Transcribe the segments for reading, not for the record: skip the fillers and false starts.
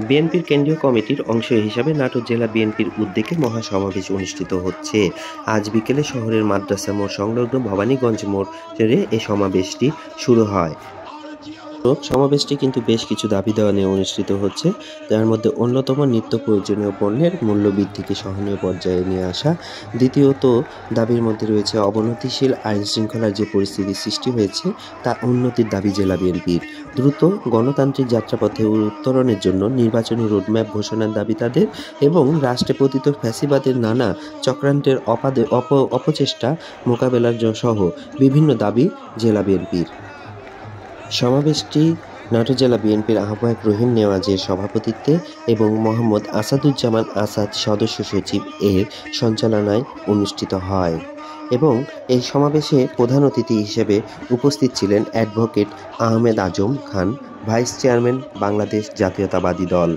বিএনপির কেন্দ্রীয় কমিটির অংশ হিসাবে নাটোর জেলা বিএনপির উদ্যোগে মহাসমাবেশ অনুষ্ঠিত হচ্ছে। আজ বিকেলে শহরের মাদ্রাসা মোড় সংলগ্ন ভবানীগঞ্জ মোড়ে এ সমাবেশটি শুরু হয়। সমাবেশটি কিন্তু বেশ কিছু দাবি দেওয়া নিয়ে অনুষ্ঠিত হচ্ছে, যার মধ্যে অন্যতম নিত্য প্রয়োজনীয় পণ্যের মূল্য বৃদ্ধিকে সহনীয় পর্যায়ে নিয়ে আসা। দ্বিতীয়ত দাবির মধ্যে রয়েছে অবনতিশীল আইন শৃঙ্খলার যে পরিস্থিতি সৃষ্টি হয়েছে তা উন্নতির দাবি জেলা বিএনপির। দ্রুত গণতান্ত্রিক যাত্রাপথে উত্তরণের জন্য নির্বাচনী রোডম্যাপ ঘোষণার দাবি তাদের এবং রাষ্ট্রে পতিত ফ্যাসিবাদের নানা চক্রান্তের অপচেষ্টা মোকাবেলার সহ বিভিন্ন দাবি জেলা বিএনপির। সমাবেশটি নাটোর জেলা বিএনপির আহ্বায়ক রহিম নেওয়াজের সভাপতিত্বে এবং মোহাম্মদ আসাদুজ্জামান আসাদ সদস্য সচিব এর সঞ্চালনায় অনুষ্ঠিত হয় এবং এই সমাবেশে প্রধান অতিথি হিসেবে উপস্থিত ছিলেন advocate Ahmed Azam Khan, vice chairman Bangladesh জাতীয়তাবাদী দল,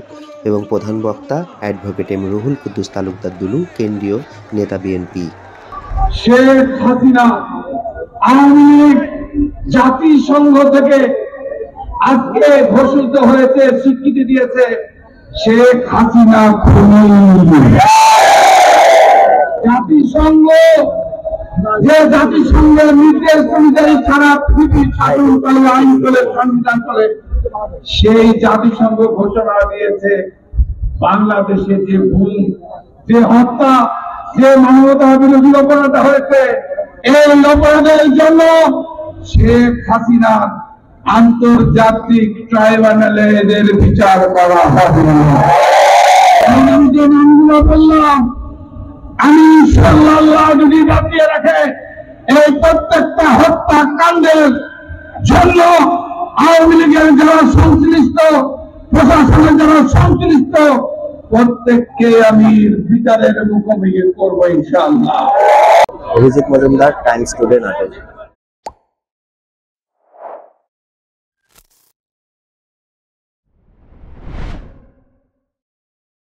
এবং প্রধান বক্তা অ্যাডভোকেট এম রুহুল কুদ্দুস তালুকদার দুলু, কেন্দ্রীয় নেতা বিএনপি। শেখ হাসিনা আওয়ামী লীগ জাতিসংঘ থেকে আজকে ঘোষিত হয়েছে, স্বীকৃতি দিয়েছে শেখ হাসিনা খুনি। জাতিসংঘ যে জাতিসংঘের নির্দেশ অনুযায়ী সারা পৃথিবীর শাসন চলে, আইন চলে, সংবিধান চলে, সেই জাতিসংঘ ঘোষণা দিয়েছে বাংলাদেশে যে ভুল, যে হত্যা, যে মানবতা বিরোধী অপরাধ হয়েছে, এই অপরাধের জন্য শেখ হাসিনা আন্তর্জাতিক ট্রাইব্যুনালে এদের বিচার করা হবে। আমি যে নামগুলো বললাম, আমি ইনশাআল্লাহ যদি বাঁচিয়ে রাখে এই প্রত্যেকটা হত্যাকাণ্ডের জন্য আওয়ামী লীগের যারা সংশ্লিষ্ট, প্রশাসনের যারা সংশ্লিষ্ট, প্রত্যেককে আমি বিচারের মুখোমুখি করবো ইনশাআল্লাহ। Abhijit Majumdar, Times today, Natore.